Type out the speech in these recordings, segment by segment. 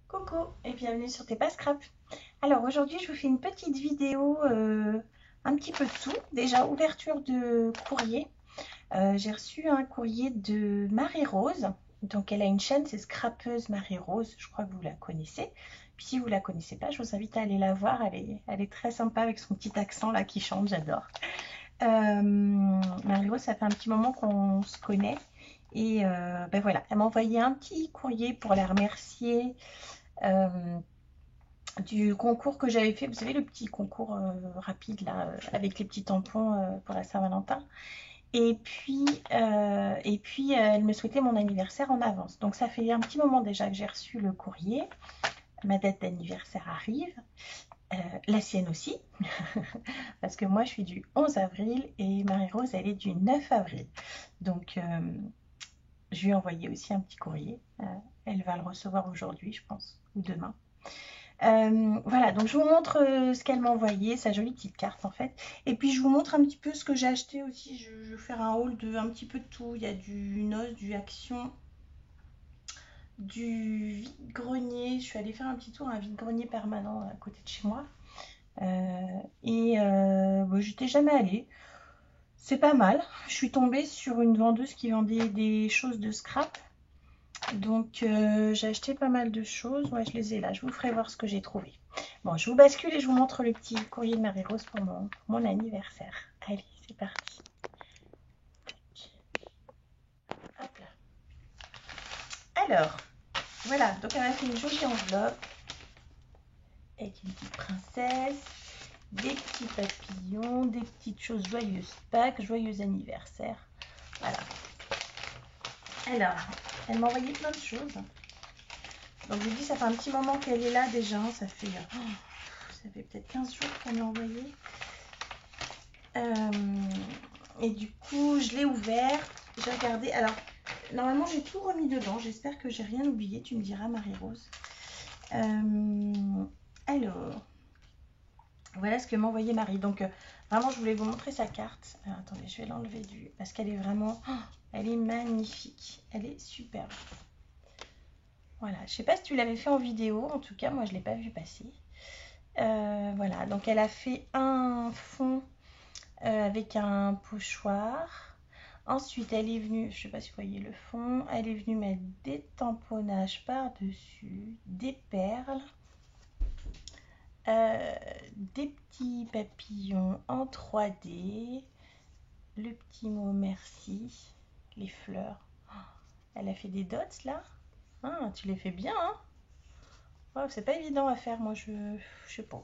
Coucou et bienvenue sur Tes Pas Scrap. Alors aujourd'hui je vous fais une petite vidéo un petit peu de tout. Déjà ouverture de courrier. J'ai reçu un courrier de Marie-Rose. Donc elle a une chaîne, c'est Scrapeuse Marie-Rose. Je crois que vous la connaissez. Puis si vous la connaissez pas, je vous invite à aller la voir. Elle est très sympa avec son petit accent là qui chante, j'adore. Marie-Rose, ça fait un petit moment qu'on se connaît. Et ben voilà, elle m'a envoyé un petit courrier pour la remercier. Euh, du concours que j'avais fait, vous savez, le petit concours rapide là, avec les petits tampons pour la Saint-Valentin. Et puis elle me souhaitait mon anniversaire en avance. Donc ça fait un petit moment déjà que j'ai reçu le courrier. Ma date d'anniversaire arrive. La sienne aussi. Parce que moi je suis du 11 avril et Marie-Rose elle est du 9 avril. Donc je lui ai envoyé aussi un petit courrier. Elle va le recevoir aujourd'hui, je pense, ou demain. Voilà, donc je vous montre ce qu'elle m'a envoyé, sa jolie petite carte en fait. Et puis je vous montre un petit peu ce que j'ai acheté aussi. Je vais faire un haul de un petit peu de tout. Il y a du Noz, du Action, du vide-grenier. Je suis allée faire un petit tour à un vide-grenier permanent à côté de chez moi. Bon, j'étais jamais allée. C'est pas mal. Je suis tombée sur une vendeuse qui vendait des choses de scrap. Donc j'ai acheté pas mal de choses. Ouais, je les ai là. Je vous ferai voir ce que j'ai trouvé. Bon, je vous bascule et je vous montre le petit courrier de Marie-Rose pour mon anniversaire. Allez, c'est parti. Hop là. Alors, voilà. Donc elle m'a fait une jolie enveloppe avec une petite princesse, des petits papillons, des petites choses joyeuses Pâques, joyeux anniversaire. Voilà. Alors, elle m'a envoyé plein de choses. Donc je vous dis, ça fait un petit moment qu'elle est là déjà. Ça fait peut-être 15 jours qu'elle m'a envoyé. Et du coup, je l'ai ouvert. J'ai regardé. Alors, normalement, j'ai tout remis dedans. J'espère que j'ai rien oublié. Tu me diras, Marie-Rose. Alors, voilà ce que m'a envoyé Marie. Donc, vraiment, je voulais vous montrer sa carte. Alors, attendez, je vais l'enlever parce qu'elle est vraiment... elle est magnifique. Elle est superbe. Voilà, je sais pas si tu l'avais fait en vidéo. En tout cas, moi, je ne l'ai pas vu passer. Voilà, donc elle a fait un fond avec un pochoir. Ensuite, elle est venue, je ne sais pas si vous voyez le fond, elle est venue mettre des tamponnages par-dessus, des perles, des petits papillons en 3D, le petit mot merci, les fleurs. Elle a fait des dots là. Ah, tu les fais bien, hein? Ouais, c'est pas évident à faire, moi je sais pas.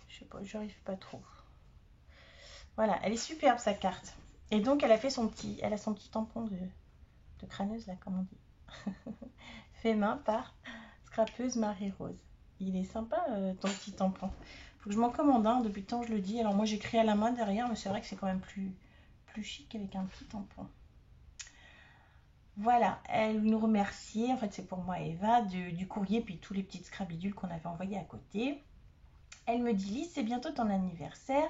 Je sais pas, j'arrive pas trop. Voilà, elle est superbe sa carte. Et donc elle a son petit tampon de crâneuse là, comme on dit. Fait main par Scrapeuse Marie-Rose. Il est sympa ton petit tampon. Faut que je m'en commande un, depuis le temps je le dis. Alors moi j'écris à la main derrière, mais c'est vrai que c'est quand même plus chic avec un petit tampon. Voilà, elle nous remercie, en fait c'est pour moi Eva, du courrier, puis tous les petites scrabidules qu'on avait envoyées à côté. Elle me dit, Lise, c'est bientôt ton anniversaire.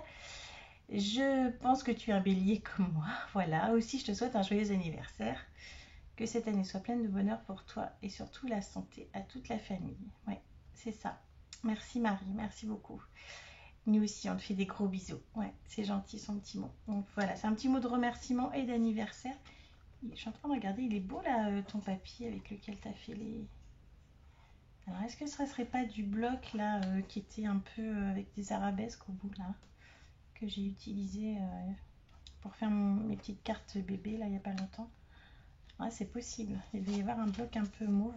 Je pense que tu es un bélier comme moi. Voilà, aussi je te souhaite un joyeux anniversaire. Que cette année soit pleine de bonheur pour toi et surtout la santé à toute la famille. Ouais, c'est ça. Merci Marie, merci beaucoup. Nous aussi, on te fait des gros bisous. Ouais, c'est gentil son petit mot. Donc voilà, c'est un petit mot de remerciement et d'anniversaire. Je suis en train de regarder, il est beau là ton papier avec lequel tu as fait les... Alors est-ce que ce ne serait pas du bloc là qui était un peu avec des arabesques au bout là, que j'ai utilisé pour faire mes petites cartes bébé là il n'y a pas longtemps. Ouais, c'est possible. Il doit y avoir un bloc un peu mauve.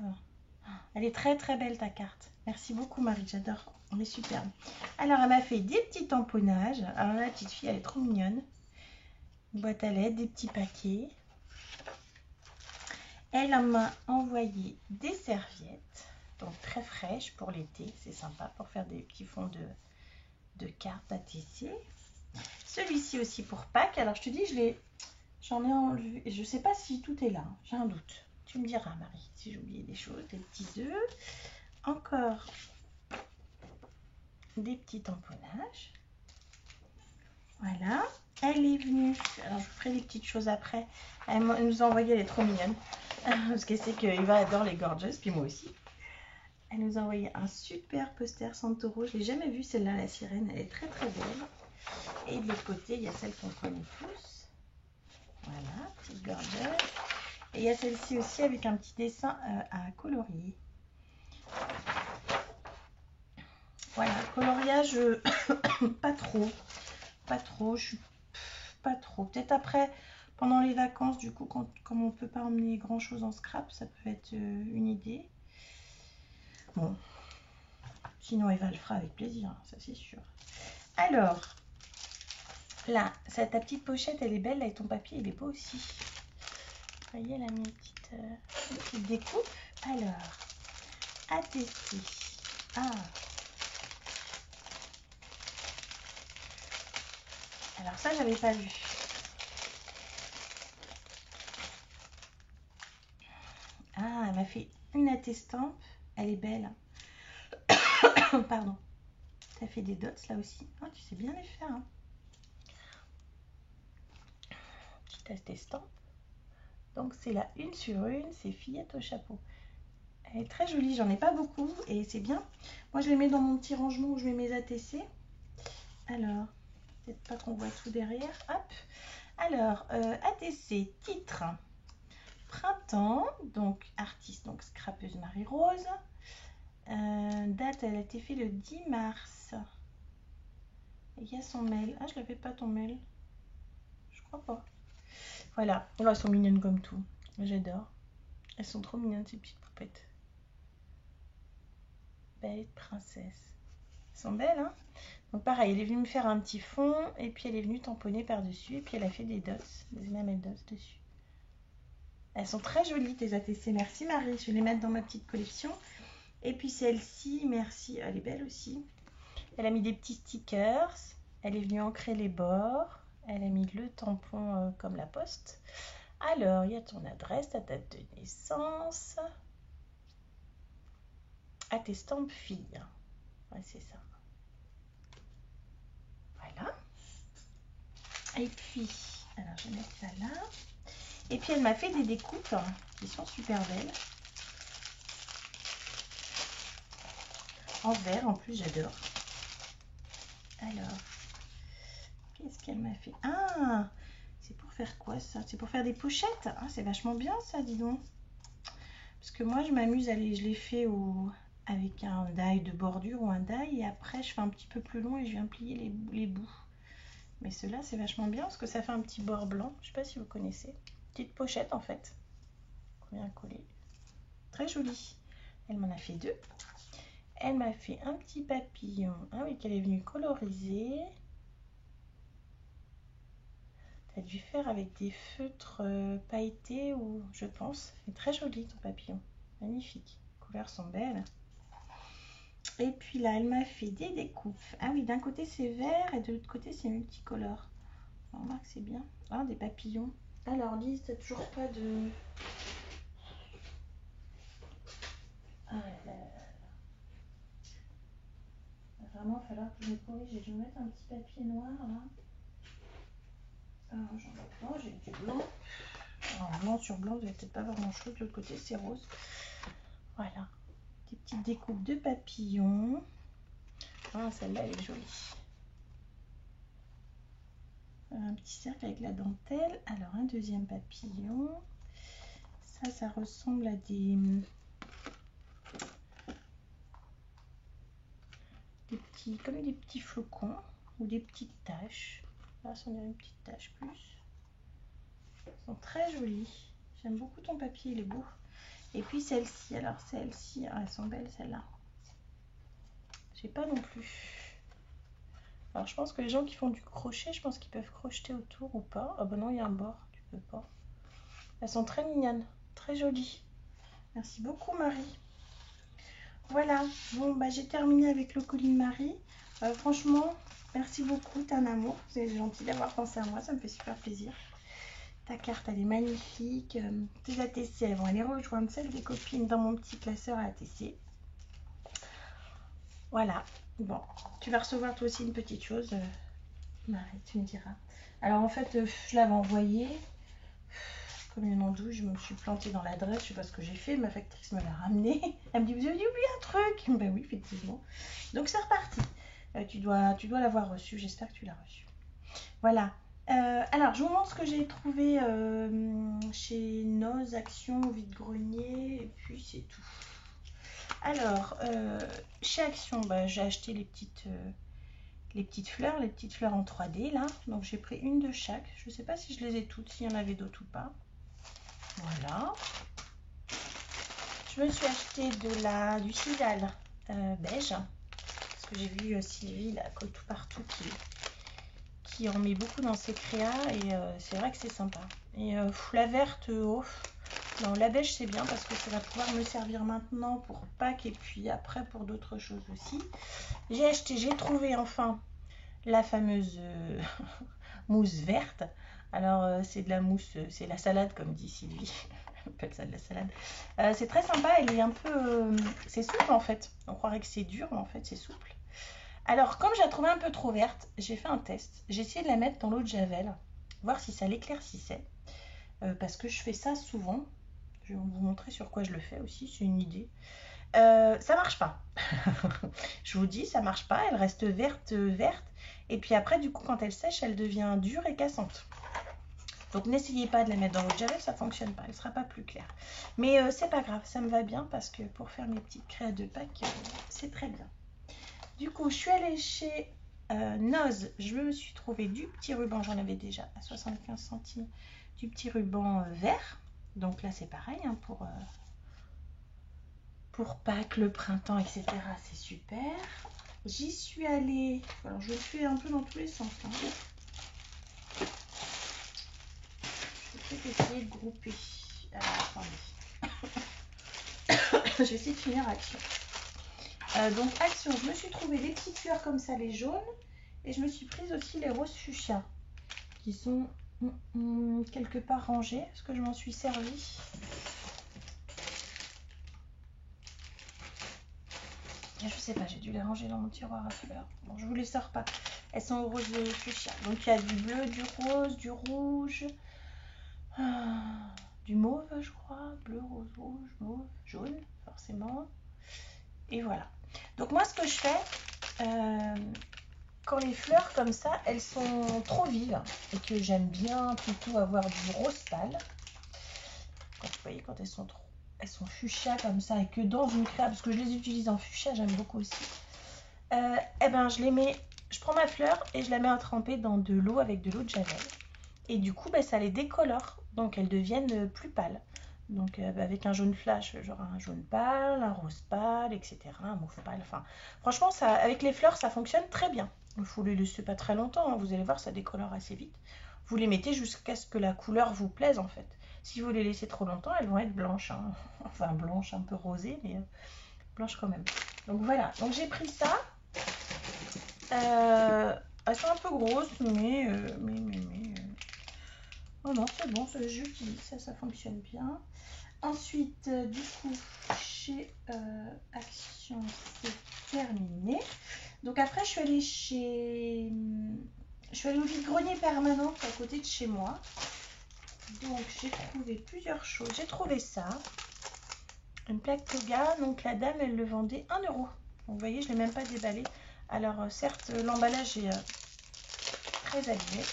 Elle est très très belle ta carte. Merci beaucoup Marie, j'adore. Elle est superbe. Alors elle m'a fait des petits tamponnages. Alors là, la petite fille, elle est trop mignonne. Une boîte à lettres, des petits paquets. Elle m'a envoyé des serviettes. Donc très fraîches pour l'été. C'est sympa pour faire des petits fonds de cartes à tisser. Celui-ci aussi pour Pâques. Alors je te dis, j'en ai enlevé. Je ne sais pas si tout est là. J'ai un doute. Tu me diras Marie si j'ai oublié des choses. Des petits œufs. Encore des petits tamponnages. Voilà. Elle est venue. Alors je vous ferai des petites choses après. Elle nous a envoyé, elle est trop mignonne. Parce qu'elle sait que Eva adore les gorgeous, puis moi aussi. Elle nous a envoyé un super poster Santoro. Je ne l'ai jamais vue celle-là, la sirène. Elle est très très belle. Et de l'autre côté, il y a celle qu'on connaît tous. Voilà, petite gorgette. Et il y a celle-ci aussi avec un petit dessin à colorier. Voilà, coloriage, pas trop. Pas trop, je suis pas trop. Peut-être après, pendant les vacances, du coup, comme on ne peut pas emmener grand-chose en scrap, ça peut être une idée. Bon, sinon Eva le fera avec plaisir, hein, ça c'est sûr. Alors, là, ta petite pochette, elle est belle, là, et ton papier, il est beau aussi. Vous voyez, elle a mis une petite découpe. Alors, à tester. Ah, alors ça, j'avais pas vu. Ah, elle m'a fait une attestampe. Elle est belle. Pardon. T'as fait des dots là aussi. Oh, tu sais bien les faire. Hein. Petite attestampe. Donc c'est la une sur une. C'est fillette au chapeau. Elle est très jolie. J'en ai pas beaucoup et c'est bien. Moi, je les mets dans mon petit rangement où je mets mes ATC. Alors, peut-être pas qu'on voit tout derrière. Hop. Alors, ATC, titre. Printemps, donc artiste, donc scrapeuse Marie-Rose. Date, elle a été faite le 10 mars. Et il y a son mail. Ah, je l'avais pas ton mail. Je crois pas. Voilà. Oh là, elles sont mignonnes comme tout. J'adore. Elles sont trop mignonnes, ces petites poupettes. Belle princesse. Elles sont belles, hein? Donc pareil, elle est venue me faire un petit fond. Et puis elle est venue tamponner par-dessus. Et puis elle a fait des dots. Des enamel dots dessus. Elles sont très jolies, tes ATC. Merci Marie. Je vais les mettre dans ma petite collection. Et puis celle-ci, merci. Elle est belle aussi. Elle a mis des petits stickers. Elle est venue ancrer les bords. Elle a mis le tampon comme la poste. Alors, il y a ton adresse, ta date de naissance. Ah, tes stampes filles. Ouais, c'est ça. Voilà. Et puis, alors je vais mettre ça là. Et puis, elle m'a fait des découpes qui sont super belles. En vert, en plus, j'adore. Alors, qu'est-ce qu'elle m'a fait? Ah, c'est pour faire quoi ça? C'est pour faire des pochettes? Ah, c'est vachement bien ça, dis donc. Parce que moi, je m'amuse, je les fais avec un die de bordure ou un die. Et après, je fais un petit peu plus long et je viens plier les bouts. Mais ceux-là, c'est vachement bien parce que ça fait un petit bord blanc. Je ne sais pas si vous connaissez. Petite pochette en fait. Qu'on vient coller. Très jolie. Elle m'en a fait deux. Elle m'a fait un petit papillon. Ah oui, qu'elle est venue coloriser. Tu as dû faire avec des feutres pailletés ou je pense. C'est très joli ton papillon. Magnifique. Les couleurs sont belles. Et puis là, elle m'a fait des découpes. Ah oui, d'un côté c'est vert et de l'autre côté c'est multicolore. On remarque c'est bien. Ah, des papillons. Alors Lise, t'as toujours pas de... Ah là, il va vraiment falloir que je me corrige. Je vais mettre un petit papier noir là. Alors j'en ai pas, j'ai du blanc. Alors blanc sur blanc, vous n'allez peut-être pas voir grand chose. De l'autre côté c'est rose. Voilà. Des petites découpes de papillons. Ah, celle-là elle est jolie. Un petit cercle avec la dentelle. Alors un deuxième papillon. Ça ressemble à comme des petits flocons ou des petites taches. Là, ça en dirait une petite tache plus. Ils sont très jolis. J'aime beaucoup ton papier, il est beau. Et puis celle-ci, alors celle-ci, elles sont belles celles-là. J'ai pas non plus. Alors je pense que les gens qui font du crochet, je pense qu'ils peuvent crocheter autour ou pas. Ah bah non, il y a un bord, tu peux pas. Elles sont très mignonnes, très jolies. Merci beaucoup Marie. Voilà, bon bah j'ai terminé avec le colis de Marie. Franchement, merci beaucoup, t'es un amour. C'est gentil d'avoir pensé à moi, ça me fait super plaisir. Ta carte, elle est magnifique. Tes ATC, elles vont aller rejoindre celles des copines dans mon petit classeur à ATC. Voilà, bon, tu vas recevoir toi aussi une petite chose. Marie, tu me diras. Alors en fait, je l'avais envoyé. comme une andouille, je me suis plantée dans l'adresse, je sais pas ce que j'ai fait, ma factrice me l'a ramené. Elle me dit, vous avez oublié un truc? Ben oui, effectivement. Donc c'est reparti. Tu dois l'avoir reçu, j'espère que tu l'as reçu. Voilà. Alors, je vous montre ce que j'ai trouvé chez Noz, Action, Vide-Grenier, et puis c'est tout. Alors, chez Action, bah, j'ai acheté les petites fleurs en 3D là. Donc j'ai pris une de chaque. Je ne sais pas si je les ai toutes, s'il y en avait d'autres ou pas. Voilà. Je me suis acheté du Sidal beige. Parce que j'ai vu Sylvie, là, colle tout partout, qui en met beaucoup dans ses créas. Et c'est vrai que c'est sympa. Et la verte, non, la beige c'est bien parce que ça va pouvoir me servir maintenant pour Pâques et puis après pour d'autres choses aussi. J'ai trouvé enfin la fameuse mousse verte. Alors c'est de la mousse, c'est la salade comme dit Sylvie. On appelle ça de la salade. C'est très sympa, elle est un peu... c'est souple en fait. On croirait que c'est dur, mais en fait c'est souple. Alors comme je la trouvais un peu trop verte, j'ai fait un test. J'ai essayé de la mettre dans l'eau de Javel, voir si ça l'éclaircissait. Parce que je fais ça souvent. Je vais vous montrer sur quoi je le fais aussi, c'est une idée. Ça marche pas. Je vous dis, ça marche pas. Elle reste verte. Et puis après, du coup, quand elle sèche, elle devient dure et cassante. Donc n'essayez pas de la mettre dans l'eau de Javel, ça fonctionne pas. Elle sera pas plus claire. Mais c'est pas grave, ça me va bien parce que pour faire mes petites créas de Pâques, c'est très bien. Du coup, je suis allée chez Noz. Je me suis trouvé du petit ruban. J'en avais déjà à 75 centimes. Du petit ruban vert. Donc là, c'est pareil hein, pour Pâques, le printemps, etc. C'est super. J'y suis allée. Alors, je fais un peu dans tous les sens. Hein. Je vais peut-être essayer de grouper. Alors, attendez. Je vais essayer de finir Action. Donc, Action, je me suis trouvé des petites fleurs comme ça, les jaunes. Et je me suis prise aussi les roses fuchsia. Qui sont quelque part rangées. Est-ce que je m'en suis servi? Je sais pas, j'ai dû les ranger dans mon tiroir à fleurs. Bon, je vous les sors pas. Elles sont au rose fuchsia. Donc il y a du bleu, du rose, du rouge, du mauve, je crois. Bleu, rose, rouge, mauve, jaune, forcément. Et voilà. Donc moi, ce que je fais, quand les fleurs comme ça, elles sont trop vives et que j'aime bien plutôt avoir du rose pâle. Quand vous voyez, quand elles sont fuchsia comme ça et que dans une créa, parce que je les utilise en fuchsia, j'aime beaucoup aussi. Eh ben je prends ma fleur et je la mets à tremper dans de l'eau avec de l'eau de Javel. Et du coup, ça les décolore, donc elles deviennent plus pâles. Donc avec un jaune flash, genre un jaune pâle, un rose pâle, etc. Un mauve pâle. Enfin, franchement, avec les fleurs, ça fonctionne très bien. Il faut les laisser pas très longtemps, hein. Vous allez voir, ça décolore assez vite. Vous les mettez jusqu'à ce que la couleur vous plaise en fait. Si vous les laissez trop longtemps, elles vont être blanches. Hein. Enfin, blanches, un peu rosées, mais blanches quand même. Donc voilà, donc j'ai pris ça. Elles sont un peu grosses, mais oh non, c'est bon, j'utilise ça fonctionne bien. Ensuite, du coup, chez Action, c'est terminé. Donc après, je suis allée au vide-grenier permanent à côté de chez moi. Donc j'ai trouvé plusieurs choses. J'ai trouvé ça, une plaque Toga. Donc la dame, elle le vendait 1 €. Donc, vous voyez, je ne l'ai même pas déballé. Alors certes, l'emballage est très abîmé,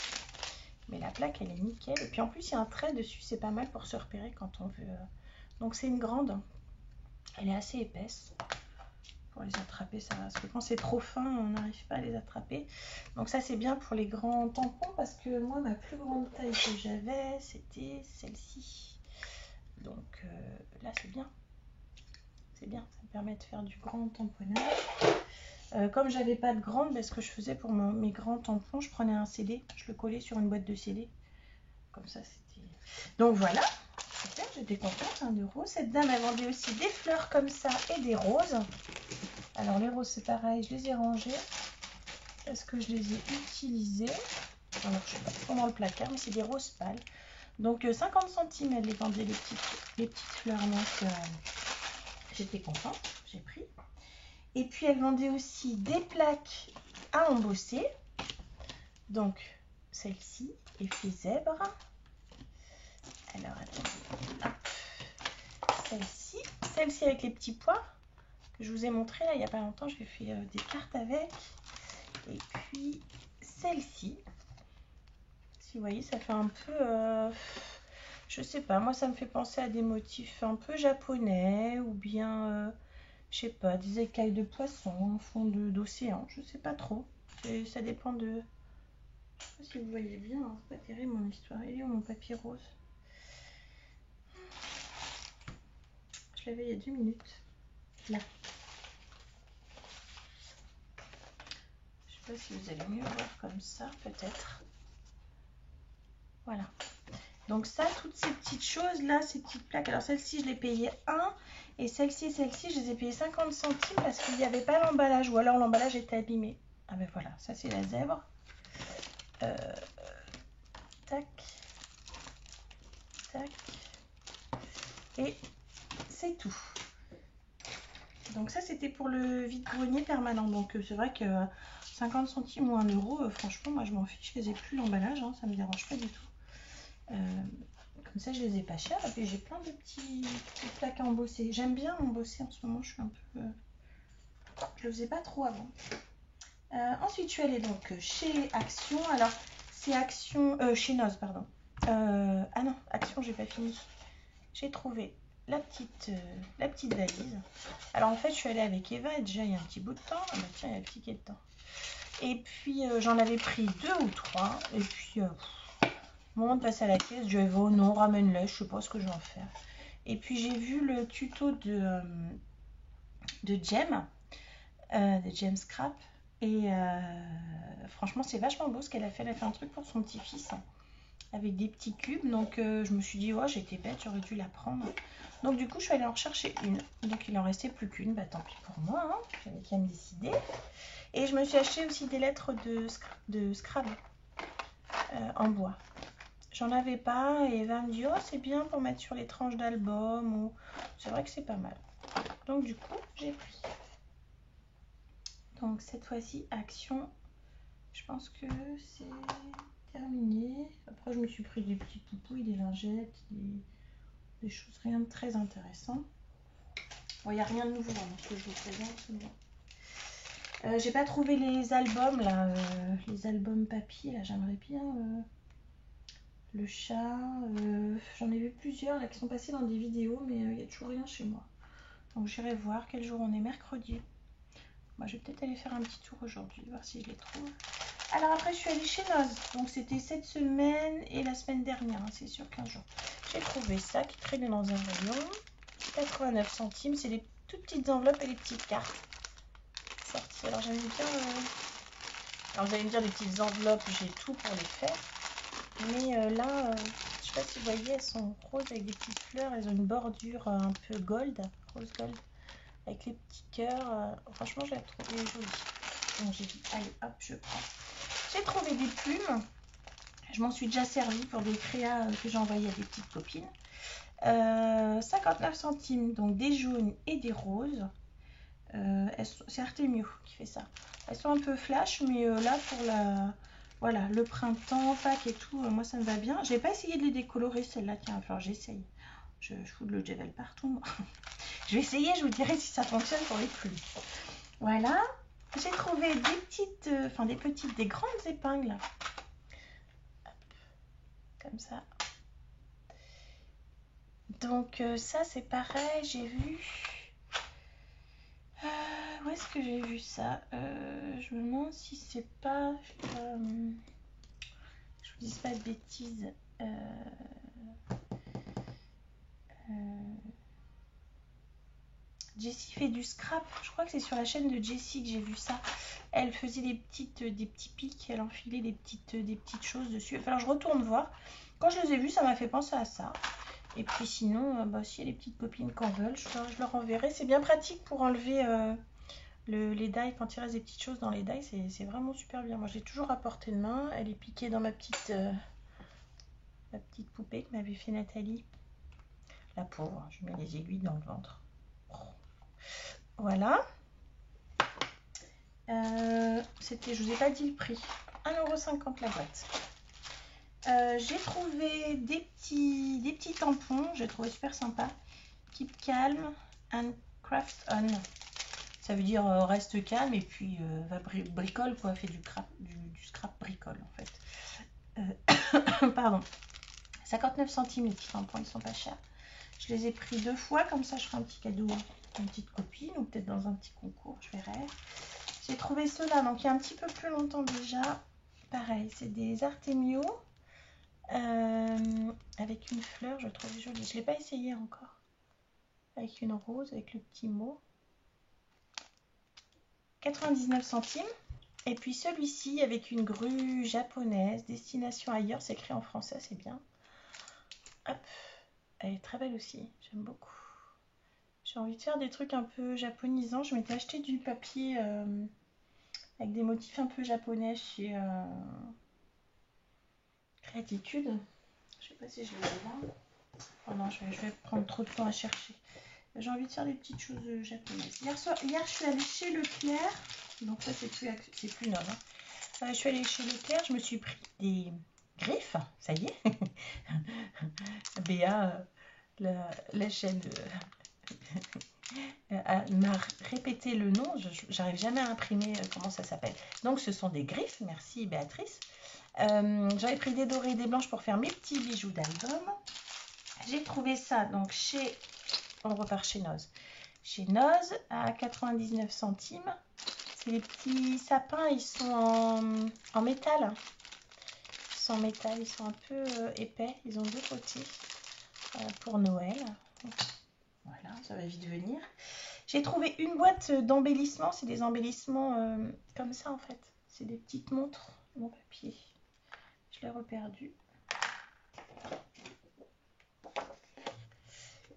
mais la plaque, elle est nickel. Et puis en plus, il y a un trait dessus, c'est pas mal pour se repérer quand on veut. Donc c'est une grande, elle est assez épaisse. Pour les attraper, ça va. Parce que quand c'est trop fin, on n'arrive pas à les attraper. Donc ça, c'est bien pour les grands tampons. Parce que moi, ma plus grande taille que j'avais, c'était celle-ci. Donc là, c'est bien. C'est bien, ça me permet de faire du grand tamponnage. Comme j'avais pas de grande, ce que je faisais pour mes grands tampons, je prenais un CD, je le collais sur une boîte de CD. Comme ça, c'était... Donc voilà, super, j'étais contente, 1 €. Cette dame, elle vendait aussi des fleurs comme ça et des roses. Alors les roses, c'est pareil, je les ai rangées. Est-ce que je les ai utilisées? Alors, je ne sais pas trop dans le placard, mais c'est des roses pâles. Donc 50 centimes, elle les vendait, les petites fleurs. Donc j'étais contente, j'ai pris. Et puis elle vendait aussi des plaques à embosser. Donc celle-ci, effet zèbre. Alors, attendez. Celle-ci. Celle-ci avec les petits pois que je vous ai montré là il n'y a pas longtemps. J'ai fait des cartes avec. Et puis, celle-ci. Si vous voyez, ça fait un peu... je sais pas, moi ça me fait penser à des motifs un peu japonais ou bien, je sais pas, des écailles de poisson en fond d'océan. Je sais pas trop. Ça dépend de... Je sais pas si vous voyez bien, hein, c'est pas terrible mon histoire. Il est où mon papier rose? Je l'avais il y a 2 minutes. Là. Je sais pas si vous allez mieux voir comme ça, peut-être. Voilà. Donc ça, toutes ces petites choses là, ces petites plaques. Alors celle-ci, je l'ai payée 1. Et celle-ci et celle-ci, je les ai payées 50 centimes parce qu'il n'y avait pas l'emballage. Ou alors l'emballage était abîmé. Ah ben voilà, ça c'est la zèbre. Tac. Tac. Et c'est tout. Donc ça, c'était pour le vide-grenier permanent. Donc c'est vrai que 50 centimes ou 1 euro, franchement, moi je m'en fiche. Je les ai plus l'emballage, hein, ça me dérange pas du tout. Comme ça, je les ai pas chers. Et puis j'ai plein de petites plaques à embosser. J'aime bien embosser en ce moment. Je suis un peu... je le faisais pas trop avant. Ensuite, je suis allée donc chez Action. Alors, c'est Action... chez Noz, pardon. Ah non, Action, j'ai pas fini. J'ai trouvé la petite valise. Alors, en fait, je suis allée avec Eva. Et déjà, il y a un petit bout de temps. Ah bah tiens, il y a le ticket de temps. Et puis, j'en avais pris 2 ou 3. Et puis... Bon, on passe à la caisse, je vais non, ramène-les, je sais pas ce que je vais en faire. Et puis j'ai vu le tuto de Jem, de Jem Scrap. Et franchement, c'est vachement beau ce qu'elle a fait. Elle a fait un truc pour son petit-fils avec des petits cubes. Donc je me suis dit, oh, j'étais bête, j'aurais dû la prendre. Donc du coup, je suis allée en rechercher une. Donc il en restait plus qu'une, bah tant pis pour moi, hein. J'avais qu'à me décider. Et je me suis acheté aussi des lettres de Scrabble en bois. J'en avais pas et Eva me dit oh c'est bien pour mettre sur les tranches d'album ou c'est vrai que c'est pas mal. Donc du coup j'ai pris. Donc cette fois-ci Action, je pense que c'est terminé. Après je me suis pris des petits poupouilles, des lingettes, des choses rien de très intéressant. Bon il n'y a rien de nouveau dans ce que je vous présente. Mais... j'ai pas trouvé les albums là, les albums papier là, j'aimerais bien. Le chat, j'en ai vu plusieurs là qui sont passés dans des vidéos, mais il n'y a toujours rien chez moi. Donc j'irai voir quel jour on est, mercredi. Moi je vais peut-être aller faire un petit tour aujourd'hui, voir si je les trouve. Alors après je suis allée chez Noz, donc c'était cette semaine et la semaine dernière, hein, c'est sur 15 jours. J'ai trouvé ça qui traînait dans un rayon, 89 centimes, c'est les toutes petites enveloppes et les petites cartes sorties. Alors j'aime bien, alors vous allez me dire les petites enveloppes, j'ai tout pour les faire. Mais là, je sais pas si vous voyez, elles sont roses avec des petites fleurs. Elles ont une bordure un peu gold, rose gold, avec les petits cœurs. Franchement, je l'ai trouvée jolie. Donc j'ai dit, allez, hop, je prends. J'ai trouvé des plumes. Je m'en suis déjà servi pour des créas que j'ai envoyées à des petites copines. 59 centimes, donc des jaunes et des roses. C'est Artemio qui fait ça. Elles sont un peu flash, mais là, pour la... Voilà, le printemps, Pâques et tout, moi ça me va bien. J'ai pas essayé de les décolorer celle-là, tiens, alors j'essaye. Je fous de l'eau de javel partout, moi. Je vais essayer, je vous dirai si ça fonctionne pour les plumes. Voilà, j'ai trouvé des grandes épingles. Hop, comme ça. Donc ça c'est pareil, j'ai vu... où est-ce que j'ai vu ça? Je me demande si c'est pas... je vous dis pas de bêtises. Jessie fait du scrap. Je crois que c'est sur la chaîne de Jessie que j'ai vu ça. Elle faisait des petits pics. Elle enfilait des petites choses dessus. Enfin, alors, je retourne voir. Quand je les ai vus, ça m'a fait penser à ça. Et puis sinon, s'il y a les petites copines qui en veulent, je leur enverrai. C'est bien pratique pour enlever les die. Quand il reste des petites choses dans les die, c'est vraiment super bien. Moi, je l'ai toujours à portée de main. Elle est piquée dans ma petite poupée que m'avait fait Nathalie. La pauvre, je mets les aiguilles dans le ventre. Voilà. Je vous ai pas dit le prix. 1,50 € la boîte. J'ai trouvé des petits tampons, j'ai trouvé super sympa. Keep calm and craft on. Ça veut dire reste calme et puis va bricole quoi, fait du scrap bricole en fait. Pardon. 59 centimes les petits tampons, ils sont pas chers. Je les ai pris 2 fois, comme ça je ferai un petit cadeau à une petite copine ou peut-être dans un petit concours, je verrai. J'ai trouvé ceux-là, donc il y a un petit peu plus longtemps déjà. Pareil, c'est des Artemio avec une fleur, je trouve jolie. Je ne l'ai pas essayé encore. Avec une rose, avec le petit mot. 99 centimes. Et puis celui-ci avec une grue japonaise, destination ailleurs, c'est écrit en français, c'est bien. Hop, elle est très belle aussi, j'aime beaucoup. J'ai envie de faire des trucs un peu japonisants. Je m'étais acheté du papier avec des motifs un peu japonais chez Créatitude. Je sais pas si je les ai là. Oh non, je vais prendre trop de temps à chercher. J'ai envie de faire des petites choses japonaises. Hier, je suis allée chez Leclerc. Donc ça, c'est plus noble. Hein. Je suis allée chez Leclerc. Je me suis pris des griffes. Ça y est. Béa, la chaîne m'a répété le nom. J'arrive jamais à imprimer comment ça s'appelle. Donc ce sont des griffes. Merci Béatrice. J'avais pris des dorés et des blanches pour faire mes petits bijoux d'album. J'ai trouvé ça donc chez... On repart chez Noz. Chez Noz à 99 centimes. C'est les petits sapins, ils sont en métal. Ils sont en métal, ils sont un peu épais. Ils ont 2 côtés pour Noël. Voilà, ça va vite venir. J'ai trouvé une boîte d'embellissement. C'est des embellissements comme ça en fait. C'est des petites montres, mon papier. Je l'ai reperdu.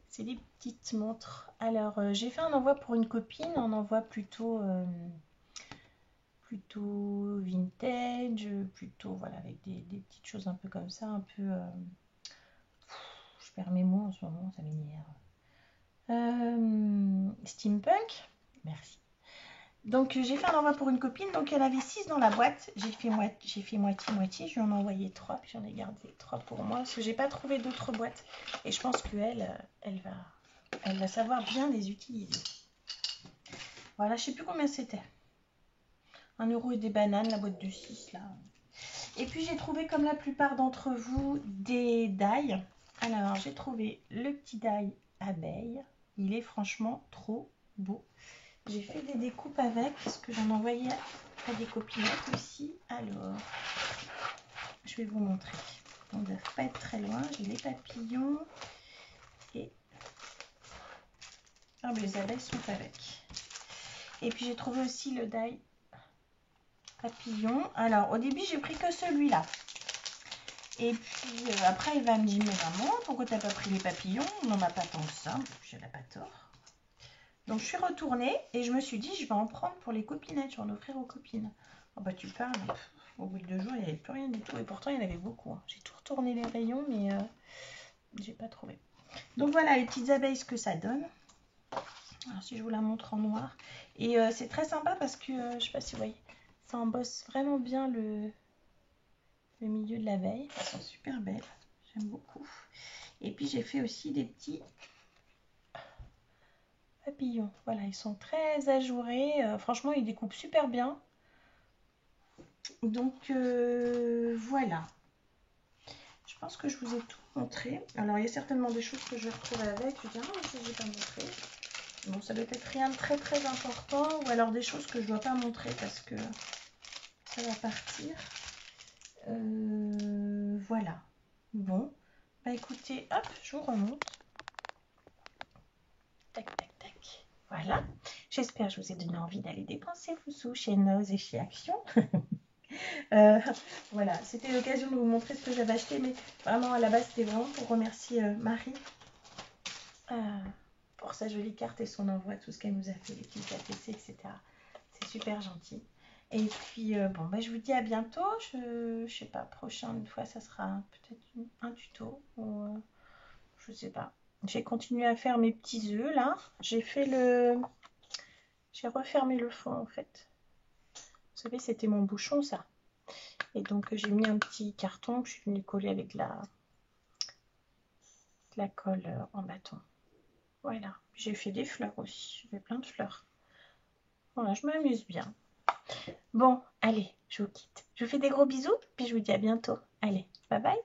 C'est des petites montres. Alors, j'ai fait un envoi pour une copine, un envoi plutôt vintage, plutôt voilà, avec des petites choses un peu comme ça, un peu... je perds mes mots en ce moment, ça m'énerve. Steampunk, merci. Donc, j'ai fait un envoi pour une copine, donc elle avait 6 dans la boîte. J'ai fait moitié-moitié, je lui en ai envoyé 3, puis j'en ai gardé 3 pour moi, parce que j'ai pas trouvé d'autres boîtes. Et je pense qu'elle, elle va savoir bien les utiliser. Voilà, je sais plus combien c'était. 1 € et des bananes, la boîte de 6 là. Et puis j'ai trouvé comme la plupart d'entre vous des die. Alors j'ai trouvé le petit die abeille. Il est franchement trop beau. J'ai fait des découpes avec parce que j'en envoyais à des copinettes aussi. Alors je vais vous montrer. On ne doit pas être très loin. J'ai les papillons et les abeilles sont avec. Et puis j'ai trouvé aussi le die papillon. Alors au début j'ai pris que celui-là. Et puis après il va me dire mais maman pourquoi t'as pas pris les papillons? On n'en a pas tant que ça. Je n'ai pas tort. Donc je suis retournée et je me suis dit je vais en prendre pour les copinettes. Je vais en offrir aux copines. Oh bah tu parles. Au bout de 2 jours il n'y avait plus rien du tout. Et pourtant il y en avait beaucoup. Hein. J'ai tout retourné les rayons mais j'ai pas trouvé. Donc voilà les petites abeilles ce que ça donne. Alors si je vous la montre en noir. Et c'est très sympa parce que je sais pas si vous voyez. Ça embosse vraiment bien le milieu de l'abeille. Elles sont super belles. J'aime beaucoup. Et puis j'ai fait aussi des petits papillons. Voilà, ils sont très ajourés. Franchement, ils découpent super bien. Donc voilà. Je pense que je vous ai tout montré. Alors il y a certainement des choses que je vais retrouver avec. Je vais dire, ah, ça j'ai pas montré. Bon, ça doit être rien de très très important. Ou alors des choses que je dois pas montrer parce que ça va partir. Voilà. Bon. Bah écoutez, hop, je vous remonte. Tac, tac, tac. Voilà. J'espère que je vous ai donné envie d'aller dépenser vos sous chez Noz et chez Action. Voilà, c'était l'occasion de vous montrer ce que j'avais acheté. Mais vraiment, à la base, c'était vraiment pour remercier Marie pour sa jolie carte et son envoi, tout ce qu'elle nous a fait, les petits ATC, etc. C'est super gentil. Et puis, bon, bah, je vous dis à bientôt. Je sais pas, prochaine fois, ça sera peut-être un tuto. Ou, je sais pas. J'ai continué à faire mes petits œufs, là. J'ai refermé le fond, en fait. Vous savez, c'était mon bouchon, ça. Et donc j'ai mis un petit carton que je suis venue coller avec la colle en bâton. Voilà, j'ai fait des fleurs aussi, j'ai fait plein de fleurs. Voilà, je m'amuse bien. Bon, allez, je vous quitte. Je vous fais des gros bisous, puis je vous dis à bientôt. Allez, bye bye.